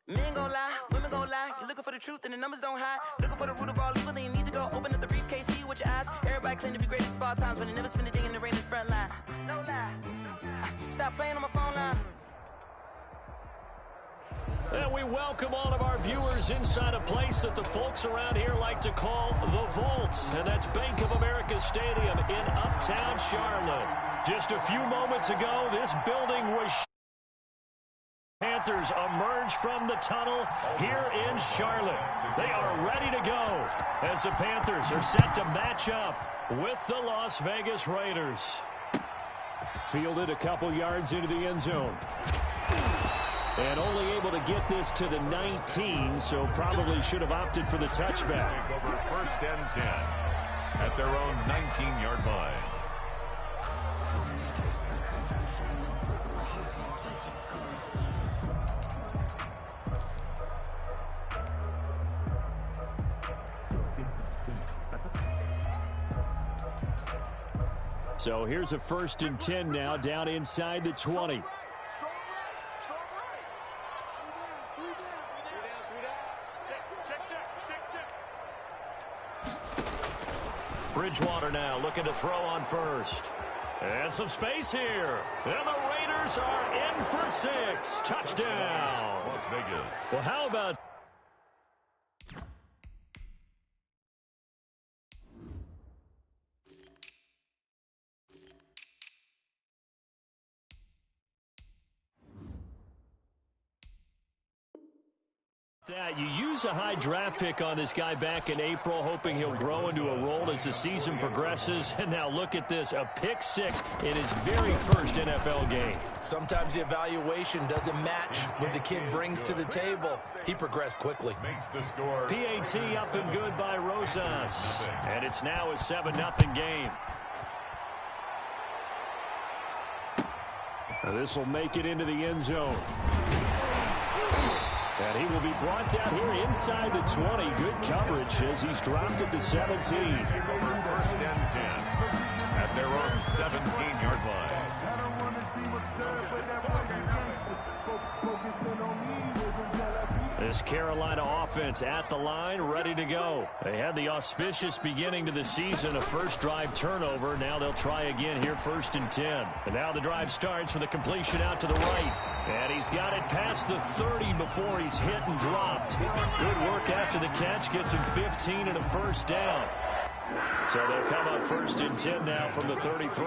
Men gon' lie, women gon' lie. You're looking for the truth and the numbers don't hide. Looking for the root of all evil, then you need to go open up the briefcase, see with your eyes. Everybody claim to be greatest of all times, but they never spend a day in the rain in the front line. No lie. Stop playing on my phone line. And we welcome all of our viewers inside a place that the folks around here like to call the Vault. And that's Bank of America Stadium in Uptown Charlotte. Just a few moments ago, this building was Panthers emerge from the tunnel here in Charlotte. They are ready to go as the Panthers are set to match up with the Las Vegas Raiders. Fielded a couple yards into the end zone. And only able to get this to the 19, so probably should have opted for the touchback. Over first and 10 at their own 19-yard line. So here's a first and 10 now, down inside the 20. Bridgewater now looking to throw on first. And some space here. And the Raiders are in for 6. Touchdown. Las Vegas. Well, how about that? You use a high draft pick on this guy back in April, hoping he'll grow into a role as the season progresses. And now look at this, a pick 6 in his very first NFL game. Sometimes the evaluation doesn't match what the kid brings to the table. He progressed quickly. Makes the score. PAT up and good by Rosas. And it's now a 7-0 game. This will make it into the end zone. And he will be brought down here inside the 20. Good coverage as he's dropped at the 17. First and 10 at their own 17-yard line. This Carolina offense at the line, ready to go. They had the auspicious beginning to the season, a first drive turnover. Now they'll try again here, first and 10. And now the drive starts with a completion out to the right. And he's got it past the 30 before he's hit and dropped. Good work after the catch, gets him 15 and a first down. So they'll come up first and 10 now from the 33.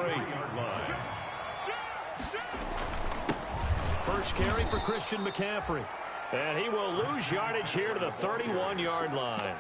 First carry for Christian McCaffrey. And he will lose yardage here to the 31-yard line.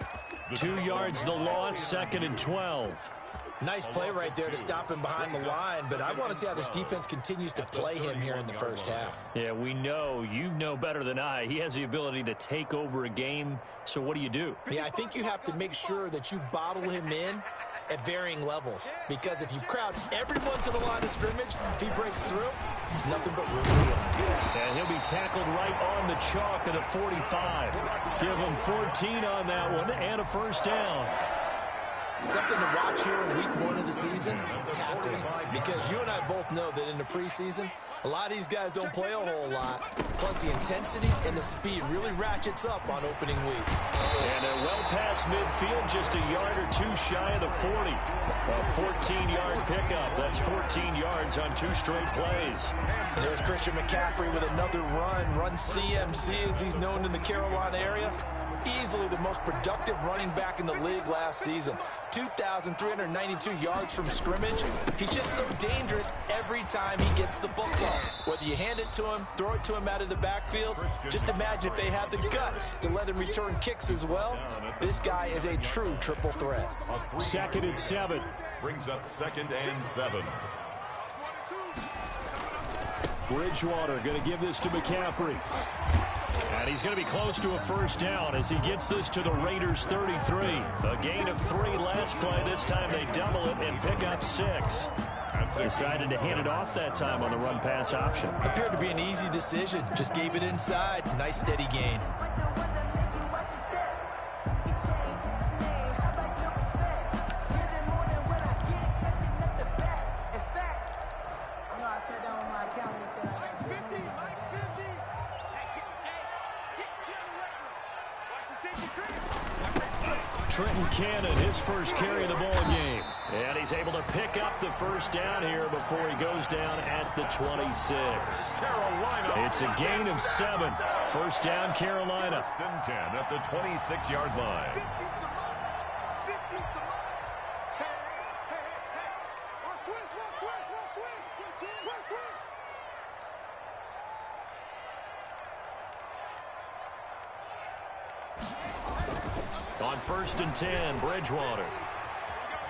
2 yards the loss, second and 12. Nice play right there to stop him behind the line, but I want to see how this defense continues to play him here in the first half. Yeah, we know. You know better than I. He has the ability to take over a game, so what do? Yeah, I think you have to make sure that you bottle him in at varying levels, because if you crowd everyone to the line of scrimmage, if he breaks through, there's nothing but room for him. And he'll be tackled right on the chalk of the 45. Give him 14 on that one and a first down. Something to watch here in week 1 of the season, tackling. Because you and I both know that in the preseason, a lot of these guys don't play a whole lot. Plus, the intensity and the speed really ratchets up on opening week. And they're well past midfield, just a yard or 2 shy of the 40. A 14-yard pickup. That's 14 yards on 2 straight plays. And there's Christian McCaffrey with another run CMC, as he's known in the Carolina area. Easily the most productive running back in the league last season. 2,392 yards from scrimmage. He's just so dangerous every time he gets the football. Whether you hand it to him, throw it to him out of the backfield, just imagine if they have the guts to let him return kicks as well. This guy is a true triple threat. Second and 7. Brings up second and 7. Bridgewater going to give this to McCaffrey. And he's going to be close to a first down as he gets this to the Raiders 33. A gain of 3 last play. This time they double it and pick up 6. Decided to hand it off that time on the run-pass option. Appeared to be an easy decision. Just gave it inside. Nice steady gain. Trenton Cannon, his first carry of the ball game. And he's able to pick up the first down here before he goes down at the 26. Carolina. It's a gain of 7. First down, Carolina. First and 10 at the 26-yard line. On first and 10, Bridgewater.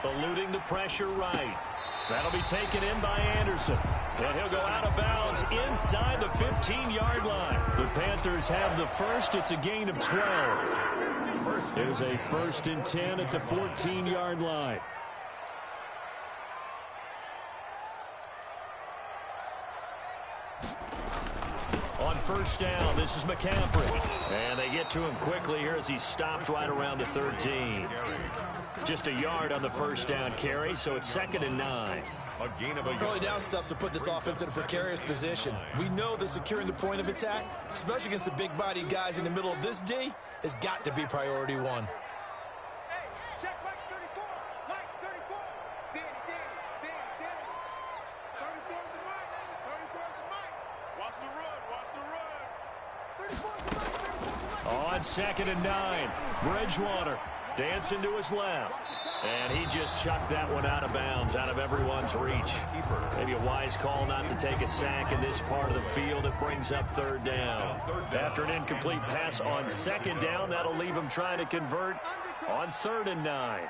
Eluding the pressure right. That'll be taken in by Anderson. And he'll go out of bounds inside the 15-yard line. The Panthers have the first. It's a gain of 12. There's a first and 10 at the 14-yard line. On first down, this is McCaffrey. And they get to him quickly here as he's stopped right around the 13. Just a yard on the first down carry, so it's 2nd and 9. Early down stuff's to put this offense in a precarious position. We know that securing the point of attack, especially against the big-bodied guys in the middle of this D, has got to be priority 1. On 2nd and 9, Bridgewater dancing to his left. And he just chucked that one out of bounds, out of everyone's reach. Maybe a wise call not to take a sack in this part of the field. It brings up 3rd down. After an incomplete pass on 2nd down, that'll leave him trying to convert on 3rd and 9.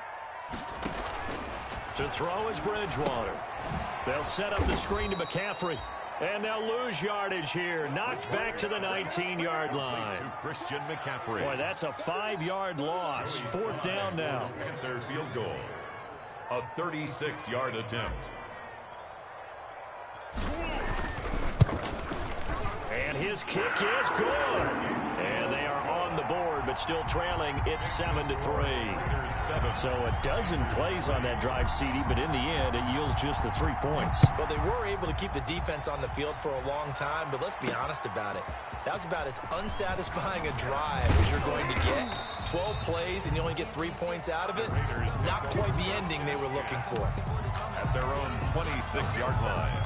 To throw is Bridgewater. They'll set up the screen to McCaffrey. And they'll lose yardage here. Knocked back to the 19-yard line. Christian McCaffrey. Boy, that's a 5-yard loss. 4th down now. Panther field goal. A 36-yard attempt. And his kick is good. And they are on the board, but still trailing. It's 7-3. So a dozen plays on that drive, CD, but in the end, it yields just the 3 points. Well, they were able to keep the defense on the field for a long time, but let's be honest about it. That was about as unsatisfying a drive as you're going to get. 12 plays, and you only get 3 points out of it. Not quite the ending they were looking for. At their own 26-yard line.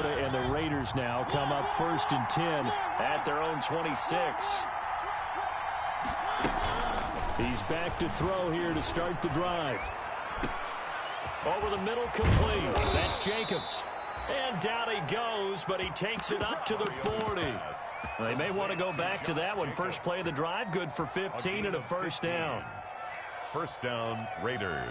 And the Raiders now come up 1st and 10 at their own 26. He's back to throw here to start the drive. Over the middle, complete. That's Jacobs. And down he goes, but he takes it up to the 40. They may want to go back to that one. First play of the drive, good for 15 and a first down. First down, Raiders.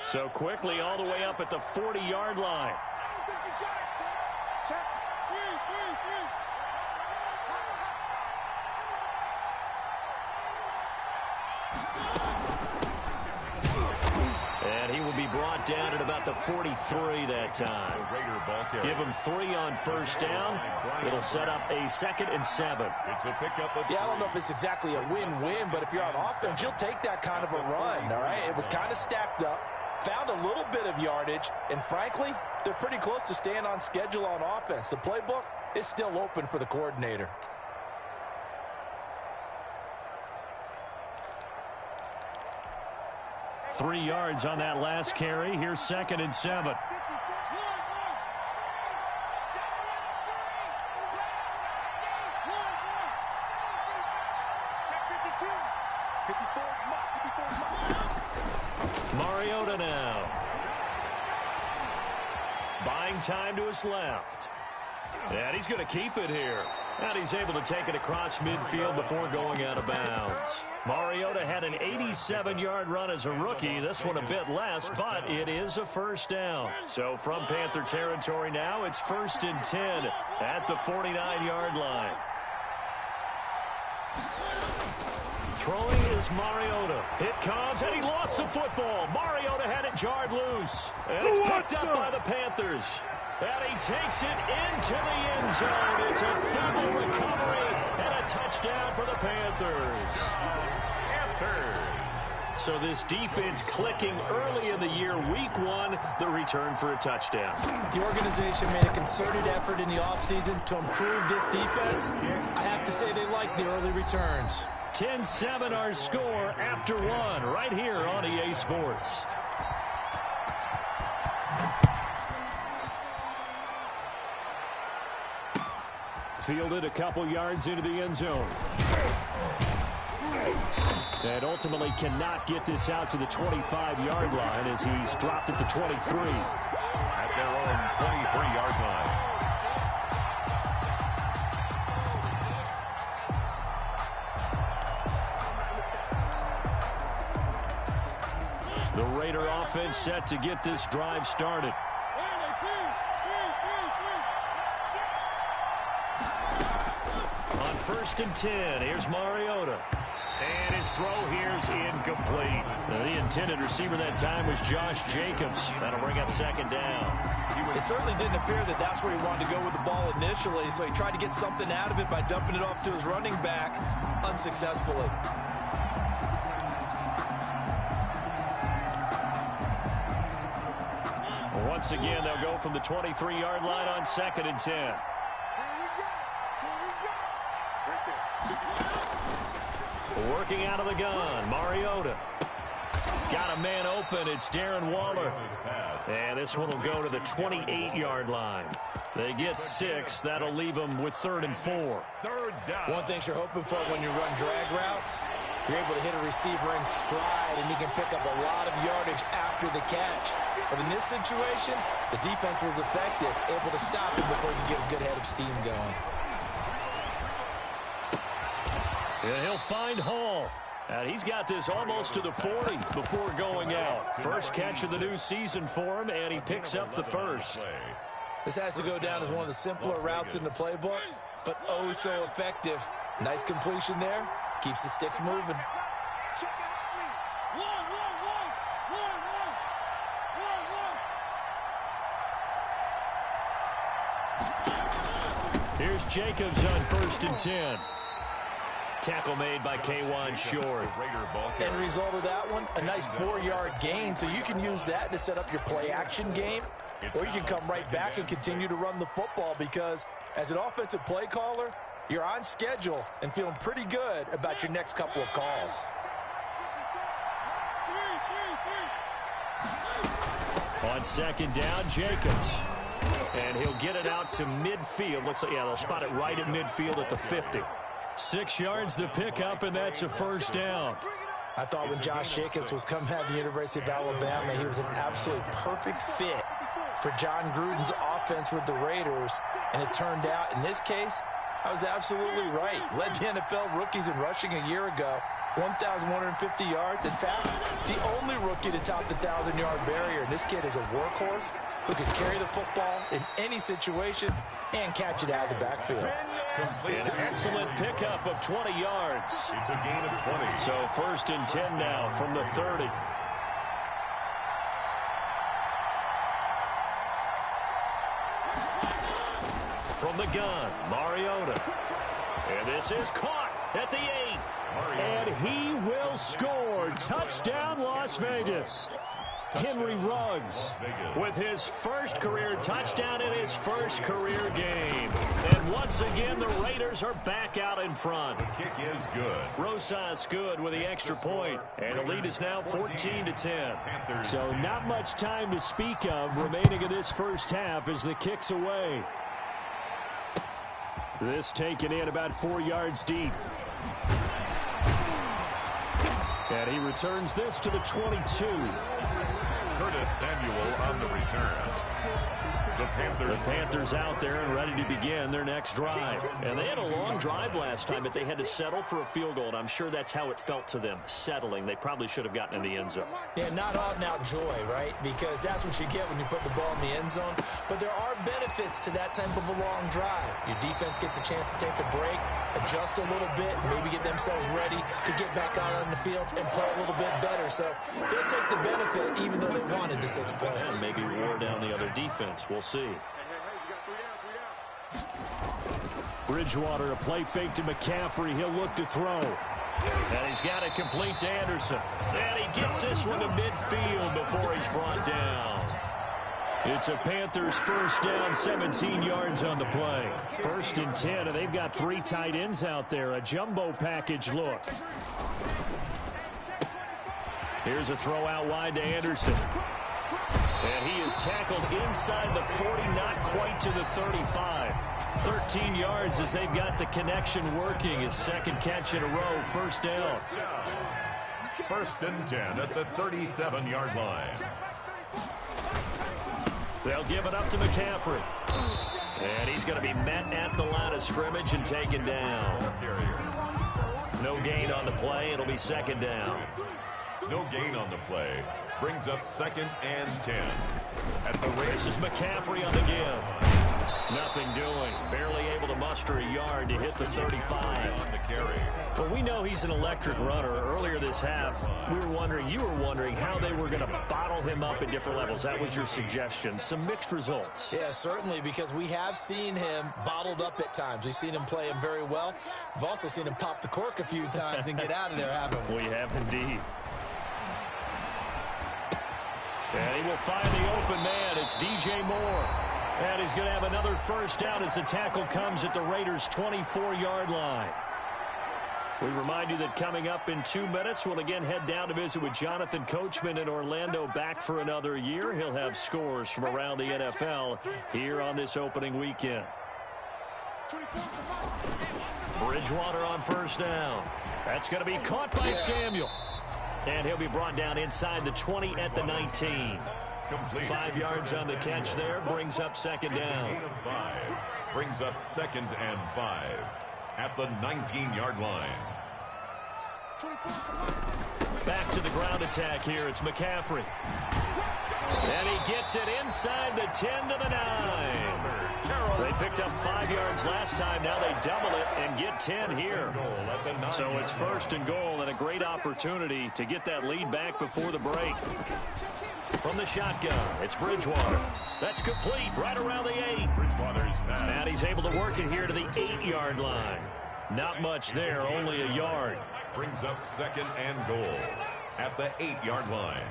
So quickly all the way up at the 40-yard line. And he will be brought down at about the 43 that time. Give him 3 on first down. It'll set up a 2nd and 7. It's a pickup of I don't know if it's exactly a win-win, but if you're on offense, you'll take that kind of a run, all right? It was kind of stacked up. Found a little bit of yardage, and frankly, they're pretty close to staying on schedule on offense. The playbook is still open for the coordinator. Three yards on that last carry. Here's 2nd and 7. Mariota now. Buying time to his left. And he's going to keep it here. And he's able to take it across midfield before going out of bounds. Mariota had an 87-yard run as a rookie. This one a bit less, but it is a first down. So from Panther territory now, it's 1st and 10 at the 49-yard line. Throwing is Mariota. It comes, and he lost the football. Mariota had it jarred loose. And it's picked up by the Panthers. And he takes it into the end zone. It's a fumble recovery and a touchdown for the Panthers. So this defense clicking early in the year, week 1, the return for a touchdown. The organization made a concerted effort in the offseason to improve this defense. I have to say they like the early returns. 10-7 our score after 1 right here on EA Sports. Fielded a couple yards into the end zone. And ultimately cannot get this out to the 25-yard line as he's dropped at the 23. At their own 23-yard line. The Raider offense set to get this drive started. On 1st and 10, here's Mariota. And his throw here is incomplete. The intended receiver that time was Josh Jacobs. That'll bring up 2nd down. It certainly didn't appear that that's where he wanted to go with the ball initially, so he tried to get something out of it by dumping it off to his running back unsuccessfully. Once again, they'll go from the 23-yard line on 2nd and 10. Working out of the gun, Mariota. Got a man open, it's Darren Waller. And this one will go to the 28-yard line. They get 6, that'll leave them with 3rd and 4. One thing you're hoping for when you run drag routes, you're able to hit a receiver in stride, and he can pick up a lot of yardage after the catch. But in this situation, the defense was effective, able to stop him before he could get a good head of steam going. And he'll find Hall. And he's got this almost to the 40 before going out. First catch of the new season for him, and he picks up the first. This has to go down as one of the simpler routes in the playbook, but oh so effective. Nice completion there. Keeps the sticks moving. Here's Jacobs on 1st and 10. Tackle made by K'Wan Short. End result of that one, a nice 4-yard gain, so you can use that to set up your play-action game, or you can come right back and continue to run the football because as an offensive play caller, you're on schedule and feeling pretty good about your next couple of calls. On 2nd down, Jacobs. And he'll get it out to midfield. Looks like, yeah, they'll spot it right at midfield at the 50. 6 yards the pickup, and that's a first down. I thought when Josh Jacobs was coming out of the University of Alabama, he was an absolutely perfect fit for John Gruden's offense with the Raiders. And it turned out, in this case, I was absolutely right. Led the NFL rookies in rushing a year ago. 1,150 yards. In fact, the only rookie to top the 1,000-yard barrier. This kid is a workhorse who can carry the football in any situation and catch it out of the backfield. An excellent pickup of 20 yards. It's a gain of 20. So 1st and 10 now from the 30. From the gun, Mariota. And this is caught at the 8. And he will score. Touchdown, Las Vegas. Henry Ruggs with his first career touchdown in his first career game. And once again, the Raiders are back out in front. The kick is good. Rosas good with the extra point. And the lead is now 14-10. So not much time to speak of remaining in this first half as the kick's away. This taken in about 4 yards deep. And he returns this to the 22. Curtis Samuel on the return. The Panthers out there and ready to begin their next drive. And they had a long drive last time, but they had to settle for a field goal, and I'm sure that's how it felt to them, settling. They probably should have gotten in the end zone. Yeah, not out-and-out joy, right? Because that's what you get when you put the ball in the end zone. But there are benefits to that type of a long drive. Your defense gets a chance to take a break, adjust a little bit, maybe get themselves ready to get back out on the field and play a little bit better. So they'll take the benefit even though they wanted the 6 points. And maybe wore down the other defense. We'll see. Bridgewater, a play fake to McCaffrey. He'll look to throw. And he's got it complete to Anderson. And he gets this one to midfield before he's brought down. It's a Panthers first down, 17 yards on the play. 1st and 10, and they've got 3 tight ends out there. A jumbo package look. Here's a throw out wide to Anderson. And he is tackled inside the 40, not quite to the 35. 13 yards as they've got the connection working. His 2nd catch in a row, 1st down. 1st and 10 at the 37-yard line. They'll give it up to McCaffrey. And he's going to be met at the line of scrimmage and taken down. No gain on the play. It'll be 2nd down. No gain on the play. Brings up 2nd and 10. At the race. This is McCaffrey on the give. Nothing doing. Barely able to muster a yard to hit the 35. On the carry. Well, we know he's an electric runner. Earlier this half, you were wondering how they were going to bottle him up at different levels. That was your suggestion. Some mixed results. Yeah, certainly, because we have seen him bottled up at times. We've seen him play him very well. We've also seen him pop the cork a few times and get out of there, haven't we? We have indeed. And he will find the open man. It's DJ Moore. And he's going to have another 1st down as the tackle comes at the Raiders' 24-yard line. We remind you that coming up in 2 minutes, we'll again head down to visit with Jonathan Coachman in Orlando, back for another year. He'll have scores from around the NFL here on this opening weekend. Bridgewater on 1st down. That's going to be caught by Samuel. And he'll be brought down inside the 20 at the 19. Complete. 5 yards on the catch there. Brings up 2nd down. 5. Brings up 2nd and 5 at the 19-yard line. Back to the ground attack here. It's McCaffrey. And he gets it inside the 10 to the 9. They picked up 5 yards last time. Now they double it and get 10 here. So it's 1st and goal, and a great opportunity to get that lead back before the break. From the shotgun, it's Bridgewater. That's complete right around the 8. Bridgewater's pass. And he's able to work it here to the 8-yard line. Not much there, only a yard. Brings up 2nd and goal at the 8-yard line.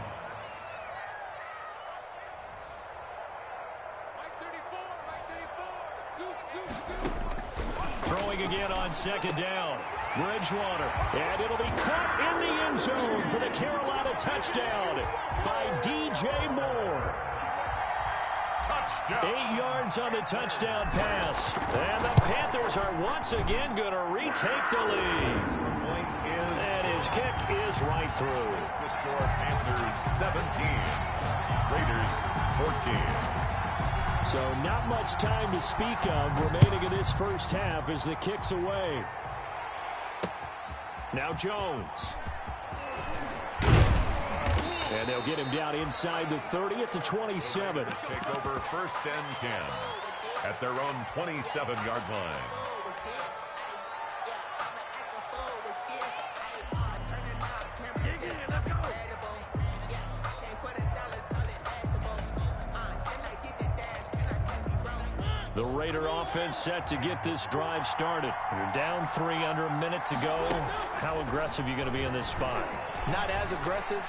Throwing again on 2nd down. Bridgewater. And it'll be caught in the end zone for the Carolina touchdown by DJ Moore. Touchdown. 8 yards on the touchdown pass. And the Panthers are once again going to retake the lead. And his kick is right through. The score, Panthers 17. Raiders 14. So not much time to speak of remaining in this 1st half as the kick's away. Now Jones. And they'll get him down inside the 30 at the 27. Take over 1st and 10 at their own 27-yard line. The Raider offense set to get this drive started. You're down 3 under a minute to go. How aggressive are you going to be in this spot? Not as aggressive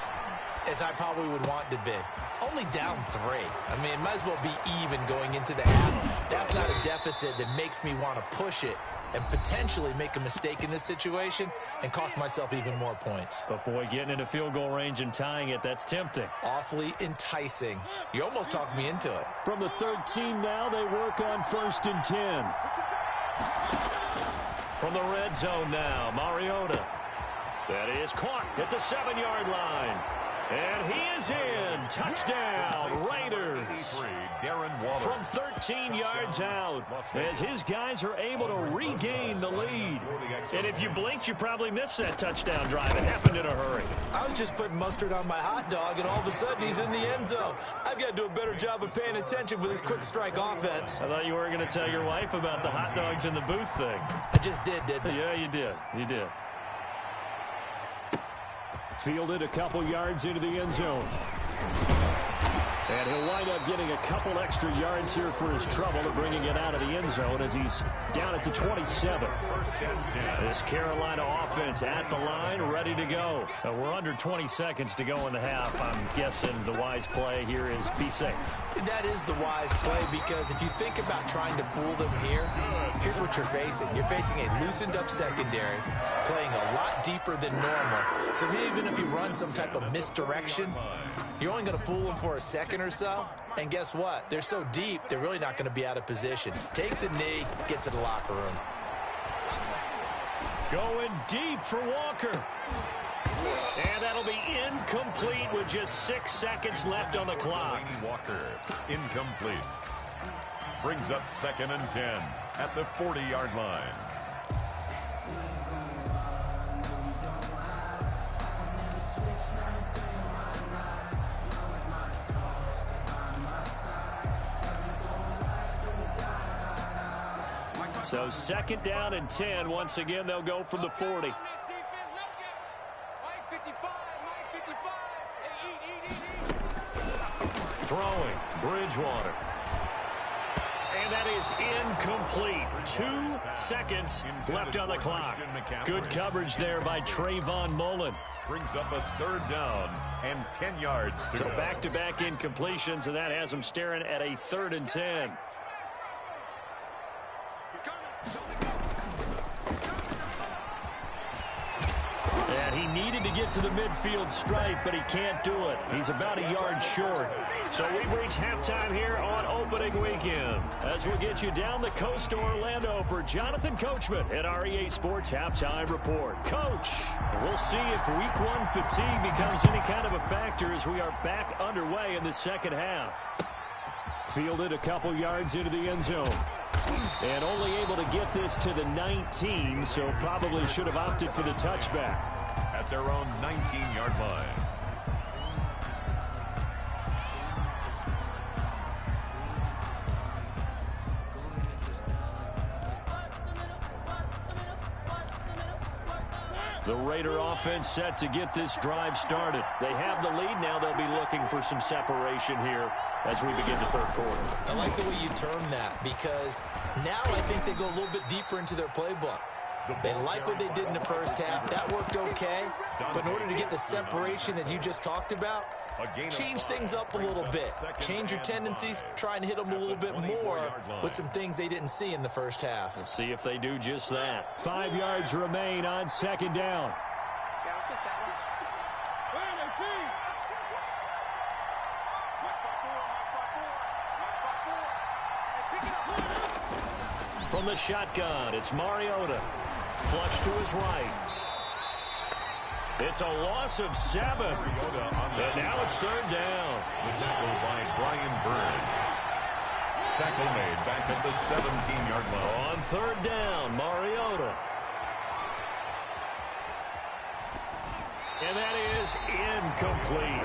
as I probably would want to be. Only down 3. I mean, it might as well be even going into the half. That's not a deficit that makes me want to push it and potentially make a mistake in this situation and cost myself even more points. But, boy, getting into field goal range and tying it, that's tempting. Awfully enticing. You almost talked me into it. From the 13 now, they work on 1st and 10. From the red zone now, Mariota. That is caught at the 7-yard line. And he is in. Touchdown, Raiders. From 13 yards out, as his guys are able to regain the lead. And if you blinked, you probably missed that touchdown drive. It happened in a hurry. I was just putting mustard on my hot dog, and all of a sudden he's in the end zone. I've got to do a better job of paying attention with this quick strike offense. I thought you were going to tell your wife about the hot dogs in the booth thing. I just did, didn't I? Yeah, you did. You did. Fielded a couple yards into the end zone. And he'll wind up getting a couple extra yards here for his trouble and bringing it out of the end zone as he's down at the 27. This Carolina offense at the line, ready to go. We're under 20 seconds to go in the half. I'm guessing the wise play here is be safe. That is the wise play, because if you think about trying to fool them here, here's what you're facing. You're facing a loosened up secondary, playing a lot deeper than normal. So even if you run some type of misdirection, you're only going to fool them for a second or so. And guess what? They're so deep, they're really not going to be out of position. Take the knee, get to the locker room. Going deep for Walker. And that'll be incomplete with just 6 seconds left on the clock. Walker, incomplete. Brings up 2nd and 10 at the 40-yard line. So 2nd down and 10. Once again, they'll go from the 40. Throwing, Bridgewater. And that is incomplete. 2 seconds left on the clock. Good coverage there by Trayvon Mullen. Brings up a 3rd down and 10 yards to So go. back-to-back incompletions, and that has them staring at a 3rd and 10. And he needed to get to the midfield stripe, but he can't do it. He's about a yard short. So we've reached halftime here on opening weekend. As we'll get you down the coast to Orlando for Jonathan Coachman at our EA Sports Halftime Report. Coach, we'll see if week 1 fatigue becomes any kind of a factor as we are back underway in the second half. Fielded a couple yards into the end zone. And only able to get this to the 19, so probably should have opted for the touchback. At their own 19-yard line. The Raider offense set to get this drive started. They have the lead now. They'll be looking for some separation here as we begin the 3rd quarter. I like the way you term that, because now I think they go a little bit deeper into their playbook. They like what they did in the first half. That worked okay. But in order to get the separation that you just talked about, change things up a little bit. Change your tendencies. Try and hit them a little bit more with some things they didn't see in the first half. We'll see if they do just that. 5 yards remain on 2nd down. From the shotgun, it's Mariota. Flush to his right. It's a loss of 7. And now it's 3rd down. The tackle by Brian Burns. Tackle made back at the 17-yard line. On 3rd down, Mariota. And that is incomplete.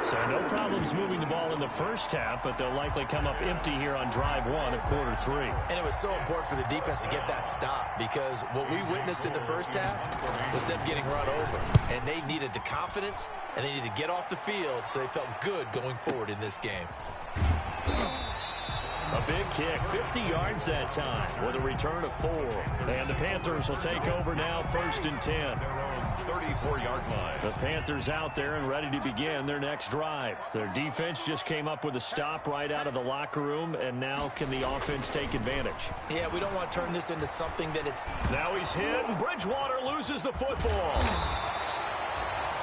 So no problems moving the ball in the first half, but they'll likely come up empty here on drive 1 of quarter 3. And it was so important for the defense to get that stop, because what we witnessed in the first half was them getting run over. And they needed the confidence, and they needed to get off the field so they felt good going forward in this game. A big kick, 50 yards that time with a return of 4. And the Panthers will take over now, 1st and 10. 34-yard line. The Panthers out there and ready to begin their next drive. Their defense just came up with a stop right out of the locker room, and now can the offense take advantage? Yeah, we don't want to turn this into something that it's... Now he's hit, and Bridgewater loses the football.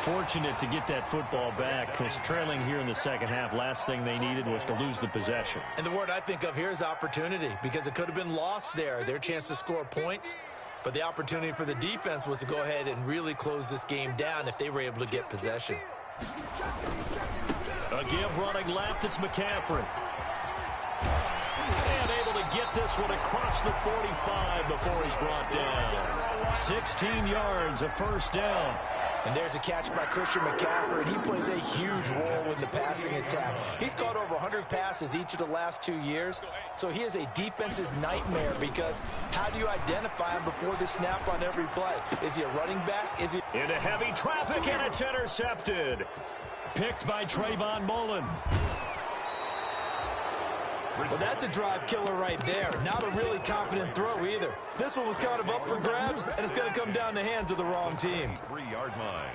Fortunate to get that football back, because trailing here in the second half, last thing they needed was to lose the possession. And the word I think of here is opportunity, because it could have been lost there, their chance to score points. But the opportunity for the defense was to go ahead and really close this game down if they were able to get possession. A give running left, it's McCaffrey. And able to get this one across the 45 before he's brought down. 16 yards, a first down. And there's a catch by Christian McCaffrey, and he plays a huge role in the passing attack. He's caught over 100 passes each of the last 2 years, so he is a defense's nightmare because how do you identify him before the snap on every play? Is he a running back? Is he into heavy traffic, and it's intercepted. Picked by Trayvon Mullen. Well, that's a drive killer right there. Not a really confident throw either. This one was kind of up for grabs, and it's going to come down the hands of the wrong team. 3-yard line.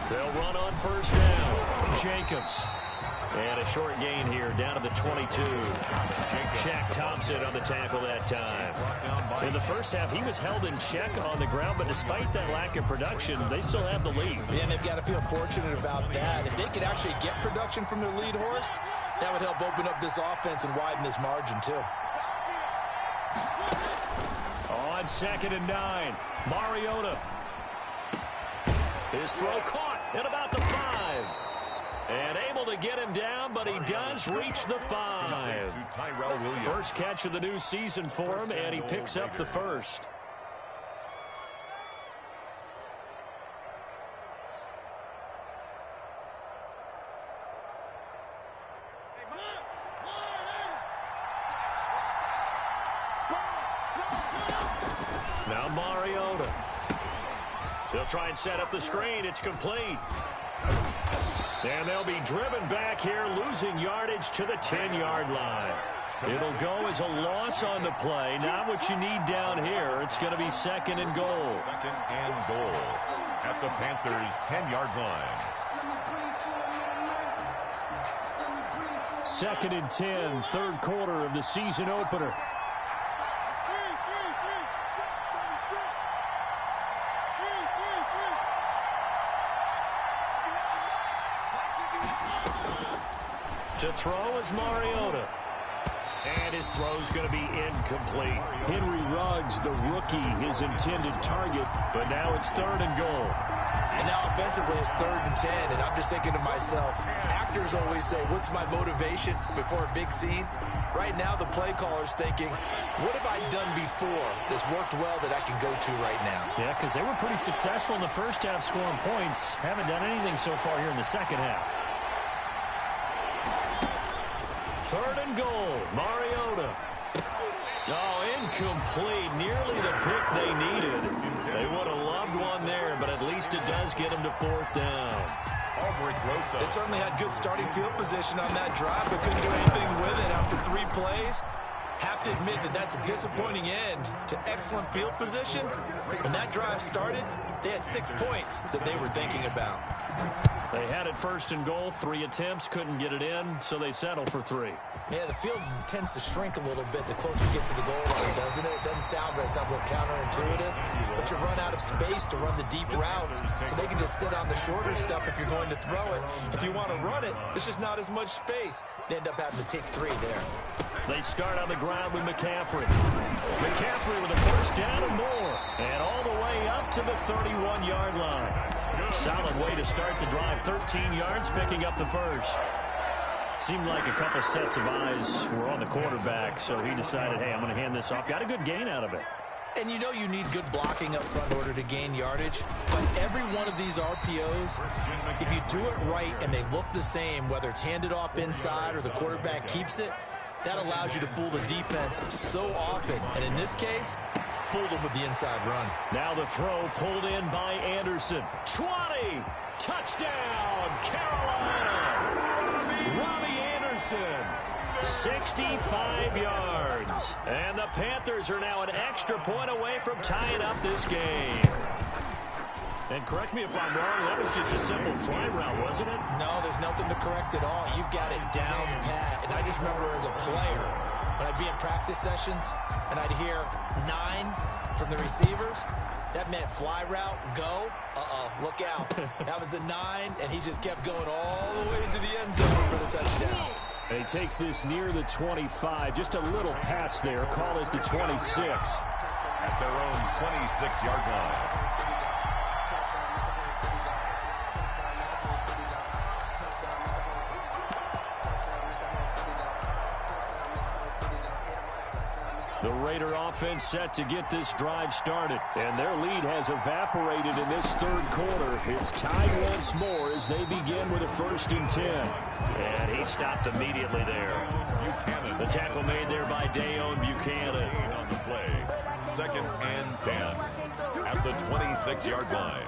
They'll run on first down. Jacobs. And a short gain here, down to the 22. Shaq Thompson on the tackle that time. In the first half, he was held in check on the ground, but despite that lack of production, they still have the lead. Yeah, and they've got to feel fortunate about that. If they could actually get production from their lead horse, that would help open up this offense and widen this margin, too. On 2nd and 9, Mariota. His throw caught at about the 5. And able to get him down, but he does reach the 5. First catch of the new season for him, and he picks up the first. Now Mariota. They'll try and set up the screen. It's complete. And they'll be driven back here, losing yardage to the 10-yard line. It'll go as a loss on the play. Not what you need down here. It's going to be 2nd and goal. 2nd and goal at the Panthers' 10-yard line. 2nd and 10, third quarter of the season opener. To throw is Mariota. And his throw's going to be incomplete. Henry Ruggs, the rookie, his intended target, but now it's 3rd and goal. And now offensively it's 3rd and 10, and I'm just thinking to myself, actors always say, what's my motivation before a big scene? Right now the play caller's thinking, what have I done before that's worked well that I can go to right now? Yeah, because they were pretty successful in the first half scoring points. Haven't done anything so far here in the second half. 3rd and goal, Mariota. Oh, incomplete. Nearly the pick they needed. They would have loved one there, but at least it does get them to 4th down. They certainly had good starting field position on that drive, but couldn't do anything with it after 3 plays. Have to admit that that's a disappointing end to excellent field position. When that drive started, they had 6 points that they were thinking about. They had it 1st and goal, 3 attempts, couldn't get it in, so they settle for 3. Yeah, the field tends to shrink a little bit the closer you get to the goal line, doesn't it? It doesn't sound right. It sounds a little counterintuitive. But you run out of space to run the deep routes, so they can just sit on the shorter stuff if you're going to throw it. If you want to run it, there's just not as much space. They end up having to take 3 there. They start on the ground with McCaffrey. McCaffrey with a first down and more. And all the way up to the 31-yard line. Solid way to start the drive. 13 yards, picking up the first. Seemed like a couple sets of eyes were on the quarterback, so he decided, hey, I'm going to hand this off. Got a good gain out of it. And you know you need good blocking up front in order to gain yardage. But every one of these RPOs, if you do it right and they look the same, whether it's handed off inside or the quarterback keeps it, that allows you to fool the defense so often. And in this case, fooled them with the inside run. Now the throw pulled in by Anderson. 20! Touchdown, Carolina! Robbie Anderson, 65 yards. And the Panthers are now an extra point away from tying up this game. And correct me if I'm wrong, that was just a simple fly route, wasn't it? No, there's nothing to correct at all. You've got it down pat. And I just remember as a player, when I'd be in practice sessions and I'd hear 9 from the receivers, that meant fly route, go, look out. That was the 9, and he just kept going all the way into the end zone for the touchdown. And he takes this near the 25, just a little pass there. Call it the 26. At their own 26-yard line. The Raider offense set to get this drive started, and their lead has evaporated in this third quarter. It's tied once more as they begin with a 1st and 10. And he stopped immediately there. Buchanan. The tackle made there by Dayon Buchanan. On the play. 2nd and 10 at the 26-yard line.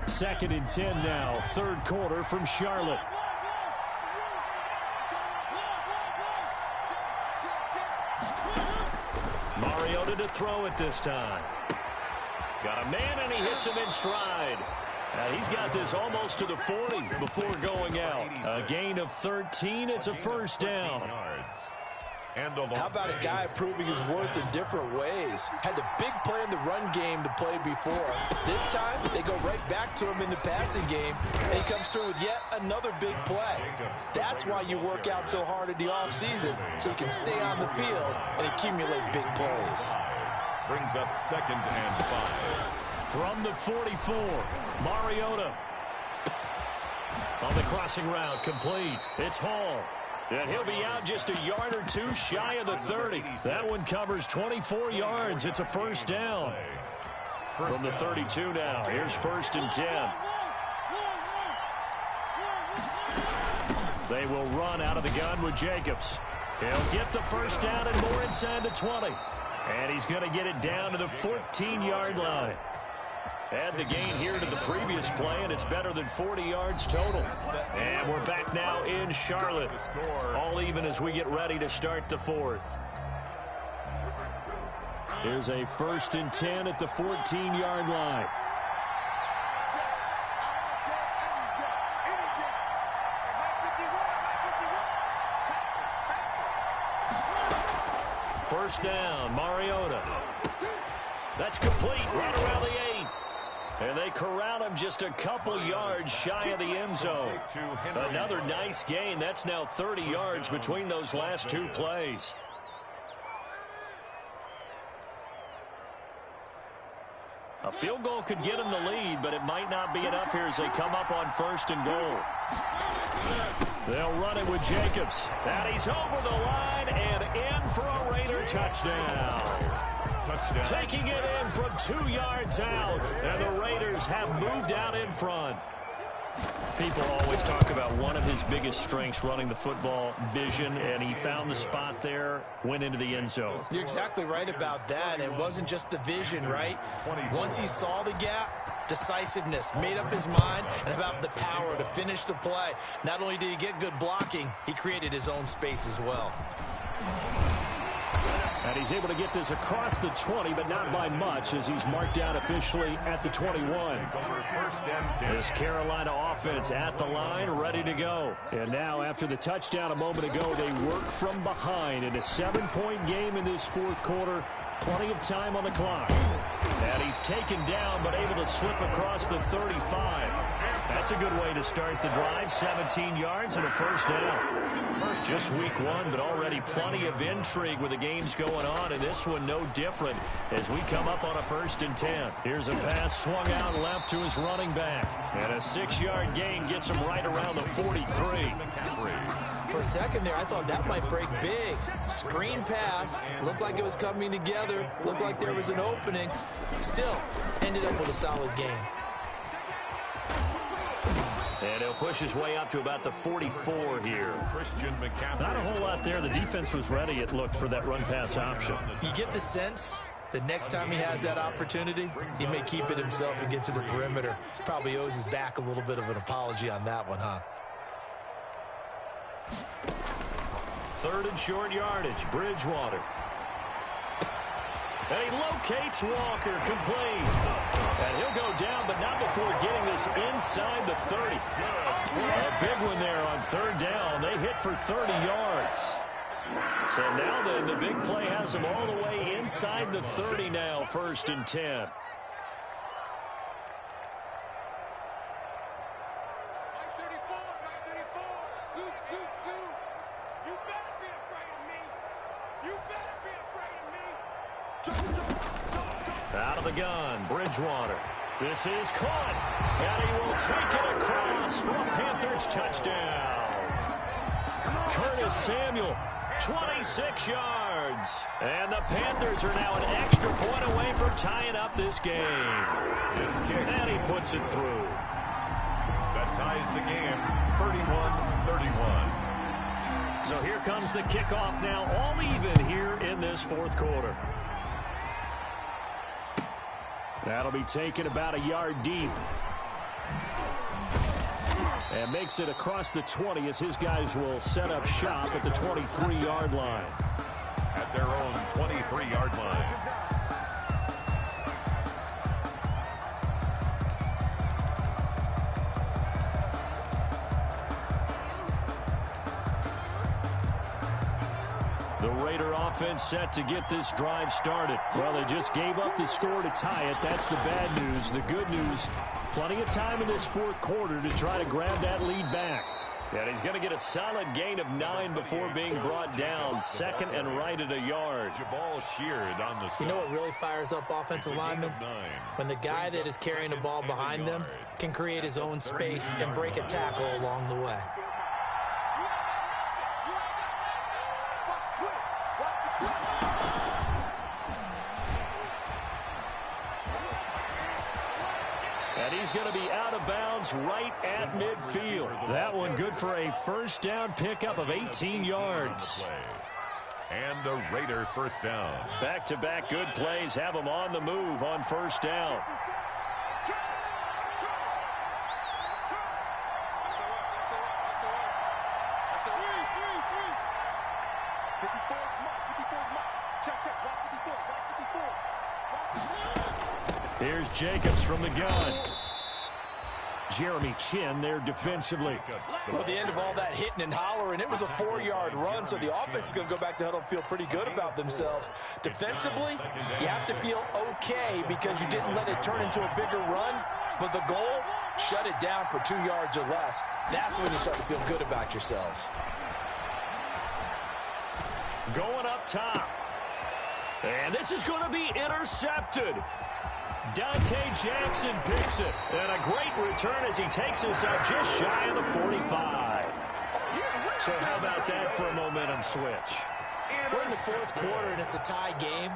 2nd and 10 now, third quarter from Charlotte. Mariota to throw it this time. Got a man, and he hits him in stride. He's got this almost to the 40 before going out. A gain of 13. It's a 1st down. How about a guy proving his worth in different ways? Had a big play in the run game to play before. This time, they go right back to him in the passing game, and he comes through with yet another big play. That's why you work out so hard in the offseason, so you can stay on the field and accumulate big plays. Brings up 2nd and 5. From the 44, Mariota. On the crossing route, complete. It's Hall. And he'll be out just a yard or two shy of the 30. That one covers 24 yards. It's a 1st down. From the 32 now, here's 1st and 10. They will run out of the gun with Jacobs. He'll get the 1st down and more inside the 20. And he's going to get it down to the 14-yard line. Add the gain here to the previous play, and it's better than 40 yards total. And we're back now in Charlotte. All even as we get ready to start the 4th. Here's a 1st and 10 at the 14-yard line. First down, Mariota. That's complete right around the 8. And they corral him just a couple yards shy of the end zone. Another nice gain. That's now 30 yards between those last 2 plays. A field goal could get him the lead, but it might not be enough here as they come up on 1st and goal. They'll run it with Jacobs. And he's over the line and in for a Raider touchdown. Taking it in from 2 yards out, and the Raiders have moved out in front. People always talk about one of his biggest strengths, running the football, vision, and he found the spot there, went into the end zone. You're exactly right about that. It wasn't just the vision, right? Once he saw the gap, decisiveness, made up his mind, and about the power to finish the play. Not only did he get good blocking, he created his own space as well. And he's able to get this across the 20, but not by much, as he's marked down officially at the 21. This Carolina offense at the line, ready to go. And now, after the touchdown a moment ago, they work from behind in a 7-point game in this 4th quarter. Plenty of time on the clock. And he's taken down, but able to slip across the 35. That's a good way to start the drive. 17 yards and a 1st down. Just week 1, but already plenty of intrigue with the games going on, and this one no different as we come up on a 1st and 10. Here's a pass swung out left to his running back. And a 6-yard gain gets him right around the 43. For a second there, I thought that might break big. Screen pass. Looked like it was coming together. Looked like there was an opening. Still, ended up with a solid game. And he'll push his way up to about the 44 here. Not a whole lot there. The defense was ready, it looked, for that run-pass option. You get the sense that next time he has that opportunity, he may keep it himself and get to the perimeter. Probably owes his back a little bit of an apology on that one, huh? 3rd and short yardage, Bridgewater. And he locates Walker, complete. And he'll go down, but not before getting this inside the 30. A big one there on 3rd down. They hit for 30 yards. So now then, the big play has them all the way inside the 30 now, 1st and 10. Out of the gun, Bridgewater. This is caught, and he will take it across for a Panthers touchdown. Curtis Samuel, 26 yards. And the Panthers are now an extra point away from tying up this game. And he puts it through. That ties the game, 31-31. So here comes the kickoff now, all even here in this fourth quarter. That'll be taken about a yard deep. And makes it across the 20 as his guys will set up shop at the 23-yard line. At their own 23-yard line. The Raider offense set to get this drive started. Well, they just gave up the score to tie it. That's the bad news. The good news, plenty of time in this fourth quarter to try to grab that lead back. And he's going to get a solid gain of 9 before being brought down. Second and right at a yard. Jabal sheared on the You know what really fires up offensive linemen? When the guy that is carrying the ball behind them can create his own space and break a tackle along the way. And he's going to be out of bounds right at midfield. That one good for a first down pickup of 18 yards. And a Raider first down. Back-to-back good plays have him on the move on first down. Here's Jacobs from the gun. Jeremy Chin there defensively. Well, at the end of all that hitting and hollering, it was a 4-yard run, so the offense is going to go back to huddle and feel pretty good about themselves. Defensively, you have to feel okay because you didn't let it turn into a bigger run, but the goal, shut it down for 2 yards or less. That's when you start to feel good about yourselves. Going up top. And this is going to be intercepted. Dante Jackson picks it. And a great return as he takes us up just shy of the 45. So how about that for a momentum switch? We're in the fourth quarter, and it's a tie game.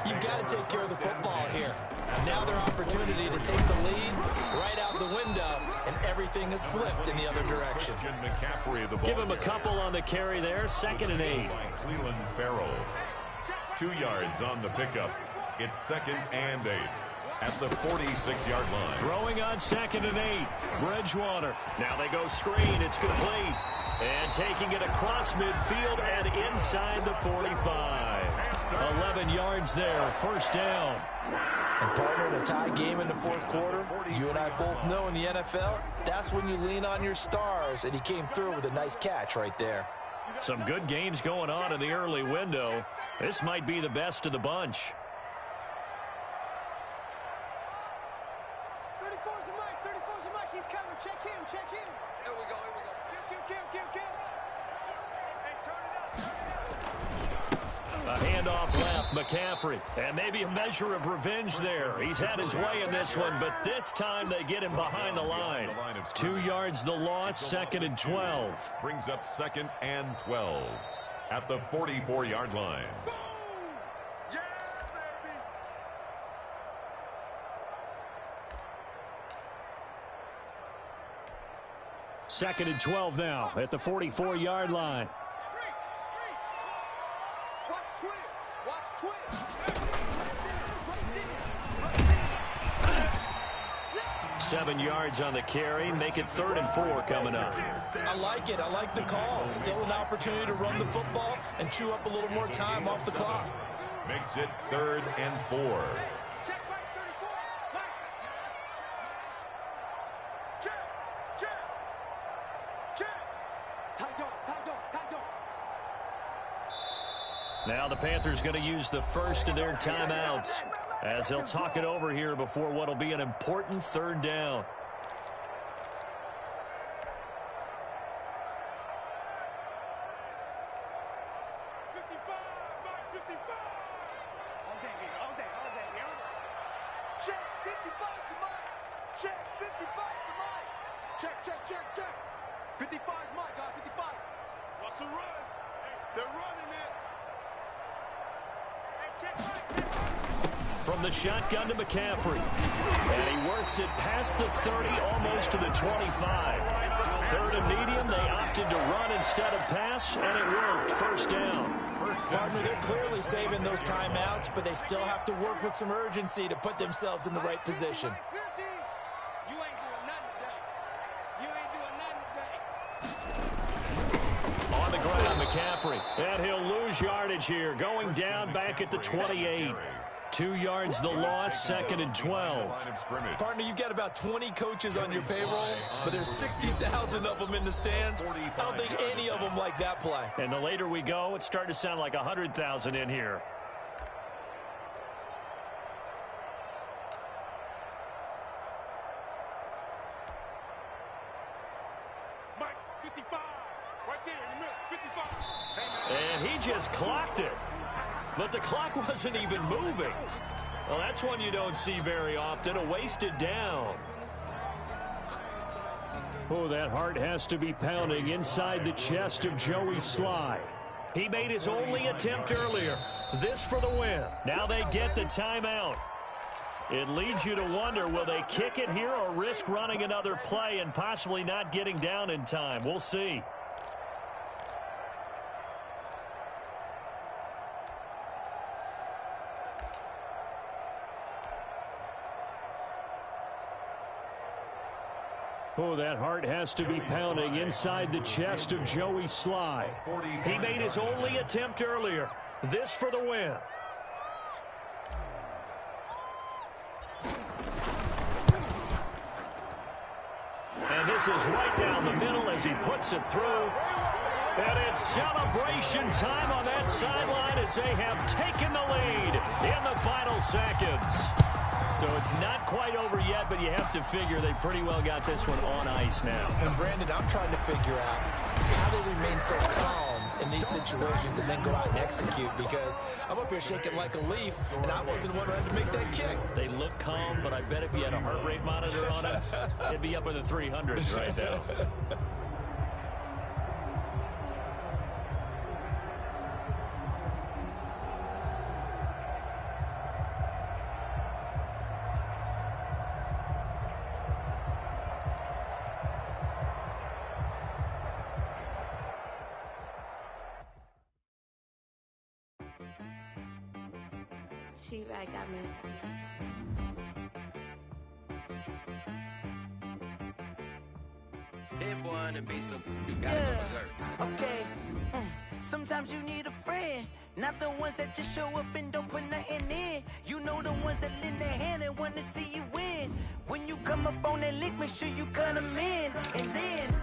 You've got to take care of the football here. Now their opportunity to take the lead right out the window, and everything is flipped in the other direction. Give him a couple on the carry there. 2nd and 8. Cleveland Farrell. 2 yards on the pickup. It's 2nd and 8 at the 46-yard line. Throwing on 2nd and 8. Bridgewater. Now they go screen. It's complete. And taking it across midfield and inside the 45. 11 yards there. First down. And partner, in a tie game in the fourth quarter, you and I both know in the NFL, that's when you lean on your stars, and he came through with a nice catch right there. Some good games going on in the early window. This might be the best of the bunch. 34's the mic. He's coming. Check him. Here we go. Kill. Hey, turn it up. A handoff left, McCaffrey. And maybe a measure of revenge there. He's had his way in this one, but this time they get him behind the line. 2 yards the loss, 2nd and 12. Brings up 2nd and 12 at the 44-yard line. Yeah, baby. 2nd and 12 now at the 44-yard line. Watch twist. 7 yards on the carry. Make it 3rd and 4 coming up. I like it. I like the call. Still an opportunity to run the football and chew up a little more time off the clock. Makes it 3rd and 4. Check right 34. Check. Tight dog. Now the Panthers going to use the first of their timeouts as they'll talk it over here before what will be an important 3rd down. All day, baby. All day. Check 55 to Mike. Check 55 to Mike. Check. 55 is Mike, guys. 55. What's the run? They're running it. Hey, check Mike. From the shotgun to McCaffrey. And he works it past the 30, almost to the 25. Third and medium, they opted to run instead of pass, and it worked. First down. Partner, they're clearly saving those timeouts, but they still have to work with some urgency to put themselves in the right position. You ain't doing nothing today. On the ground, McCaffrey. And he'll lose yardage here. Going down back at the 28. 2 yards the loss, second and 12. Partner, you've got about 20 coaches on your payroll, but there's 60,000 of them in the stands. I don't think any of them like that play. And the later we go, it's starting to sound like 100,000 in here. Mike, 55. Right there in the middle. 55. And he just clocked it. But the clock wasn't even moving. Well, that's one you don't see very often, a wasted down. Oh, that heart has to be pounding inside the chest of Joey Sly. He made his only attempt earlier. This for the win. Now they get the timeout. It leads you to wonder, will they kick it here or risk running another play and possibly not getting down in time? We'll see. Oh, that heart has to be pounding inside the chest of Joey Sly. He made his only attempt earlier. This for the win. And this is right down the middle as he puts it through. And it's celebration time on that sideline as they have taken the lead in the final seconds. So it's not quite over yet, but you have to figure they pretty well got this one on ice now. And Brandon, I'm trying to figure out how they remain so calm in these situations and then go out and execute, because I'm up here shaking like a leaf, and I wasn't the one who had to make that kick. They look calm, but I bet if you had a heart rate monitor on it, it'd be up in the 300s right now. She right got me. Hit one and be so you got it from Missouri. Okay. Sometimes you need a friend, not the ones that just show up and don't put nothing in. You know, the ones that lend their hand and want to see you win. When you come up on that lick, make sure you cut them in. And then,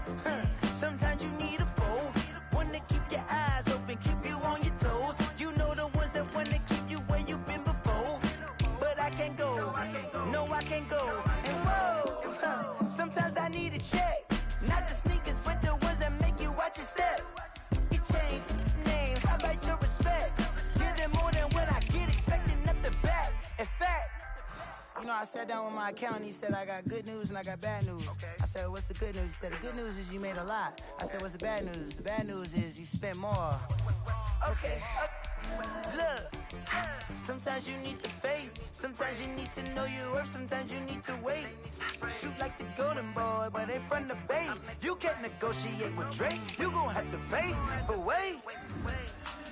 sometimes you need a foe, one to keep your eyes open, keep you on your toes. You know, the ones that want to keep you where you've been before. But I can't go, no, I can't go. And whoa, sometimes I need a check, not the sneakers, but the ones that make you watch your step. You change name, how about your respect? Give them more than what I get, expecting up the back. In fact, you know, I sat down with my accountant. He said, I got good news and I got bad news. I said, what's the good news? He said, the good news is you made a lot. I said, what's the bad news? The bad news is you spent more. Okay, look, sometimes you need the faith. Sometimes you need to know your worth. Sometimes you need to wait. Shoot like the golden boy, but ain't from the bay. You can't negotiate with Drake. You gon' have to pay. But wait,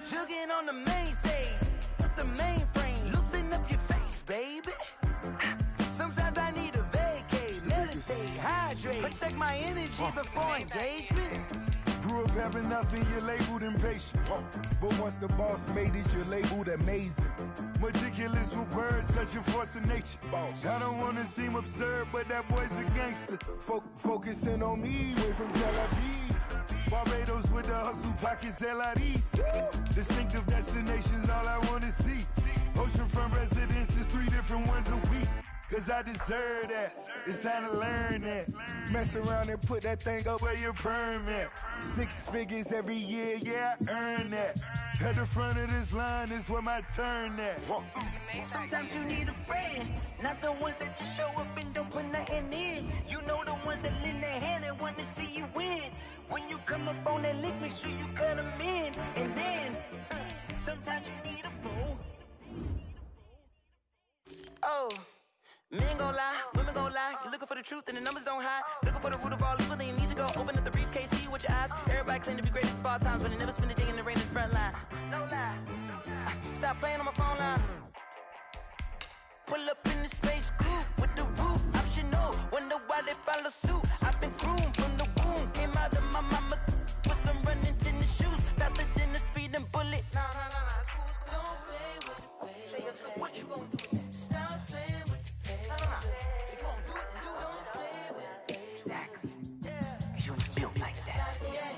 jugging on the main stage with the mainframe. Loosen up your face, baby. Sometimes I need a vacate, meditate, hydrate, protect my energy before engagement. Grew up having nothing, you're labeled impatient. But once the boss made it, you're labeled amazing. Meticulous with words, such a force of nature. I don't wanna seem absurd, but that boy's a gangster. Focusing on me, way from Tel Aviv. Barbados with the hustle pockets, LIDs. Distinctive destinations, all I wanna see. Oceanfront residences, 3 different ones a week. Cause I deserve that, it's time to learn that. Mess around and put that thing up where your permit. 6 figures every year, yeah, I earn that. At the front of this line is where my turn at. Sometimes you need a friend, not the ones that just show up and don't put nothing in. You know the ones that lend their hand and want to see you win. When you come up on that lick, make sure you cut them in. And then, sometimes you need a fool. Oh, men gon' lie, women gon' lie. You're looking for the truth and the numbers don't hide. Looking for the root of all evil, then you need to go open up the briefcase, see with your eyes. Everybody claim to be greatest of all times, but they never spend a day in the rain in the front line. No lie. Stop playing on my phone line. Pull up in the space coupe with the roof optional. Wonder why they follow suit. I've been groomed from the womb. Came out of my mama with some running tennis shoes. Faster than the speeding bullet. Nah, it's cool, it's cool. Don't play with the pay. Say, so what you gon' do? Stop playing with the pay. Nah. If you gon' do it, then you don't play with the pay. Exactly. Yeah. Cause you ain't built like that. Yeah.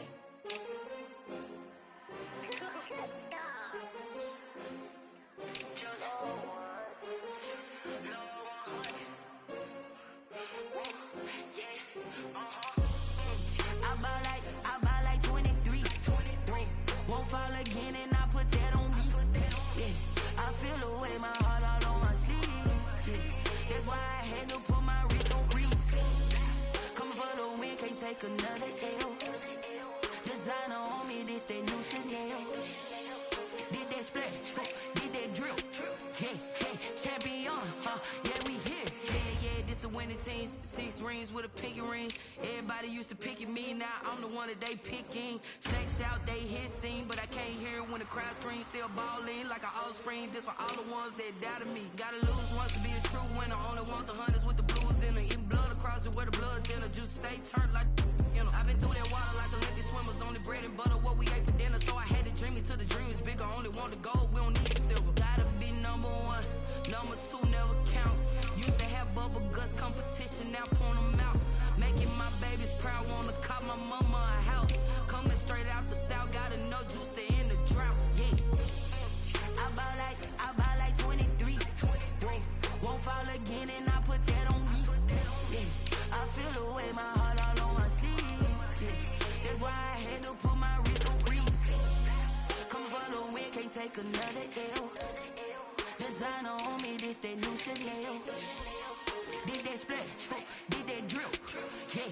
I buy like 23. Won't fall again and I put that on me. Yeah, I feel the way my heart all on my sleeve. Yeah, that's why I had to put my wrist on freeze. Coming for the win, can't take another L. Designer on me, this that new Chanel. Did that splash, did that drill. Yeah, champion, yeah, we here. Yeah, this the winning teams. 6 rings with a pinky ring. Everybody used to pick at me, now I'm the one that they picking. Snakes out, they hit scene, but I can't hear it when the crowd screams. Still balling like an offspring. This for all the ones that doubted me. Gotta lose once to be a true winner. Only want the hunters with the blues in it. Eating blood across it where the blood thinner. Juice stay turned like, you know. I've been through that water like Olympic swimmers. Only bread and butter, what we ate for dinner. So I had to dream it till the dream is bigger. Only want the gold, we don't need the silver. Gotta be number 1, number 2 never count. Used to have bubble guts competition, now point them out. Making my babies proud, wanna cop my mama a house. Coming straight out the south, gotta know juice to end the drought. Yeah, I buy like 23. Won't fall again and I put that on me. Yeah, I feel the way my heart all on my sleeve. Yeah, that's why I had to put my wrist on freeze. Coming for the win, can't take another L. Designer on me, this that new Chanel. Did that splash, did that drill. Yeah,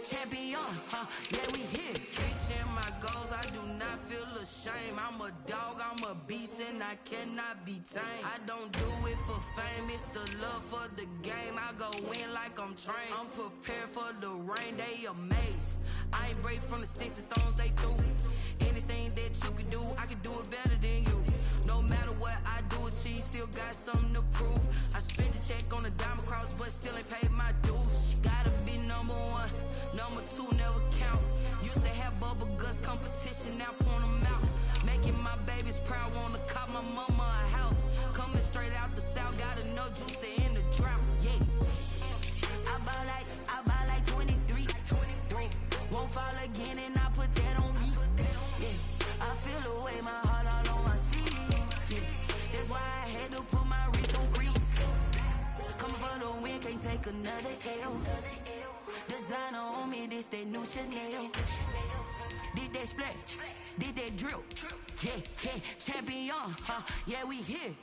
champion, yeah, we here. Reaching my goals, I do not feel ashamed. I'm a dog, I'm a beast, and I cannot be tamed. I don't do it for fame, it's the love for the game. I go in like I'm trained. I'm prepared for the rain, they amazed. I ain't break from the sticks and stones they threw. Anything that you can do, I can do it better than you. No matter what I do, achieve, still got something to prove. I spent the check on the diamond cross, but still ain't paid my dues. Gotta be number 1, number 2 never count. Used to have bubble guts competition, now point them out. Making my babies proud, wanna cop my mama a house. Coming straight out the south, gotta know juice to end the drought. Yeah, I buy like 23. Won't fall again and I put that on me. Yeah, I feel the way my heart all on my sleeve. Yeah, that's why I had to put my wrist on freeze. Coming for the win, can't take another L. Designer on me, this that new Chanel. Did that splash, did that drill. Yeah, champion, yeah, we here.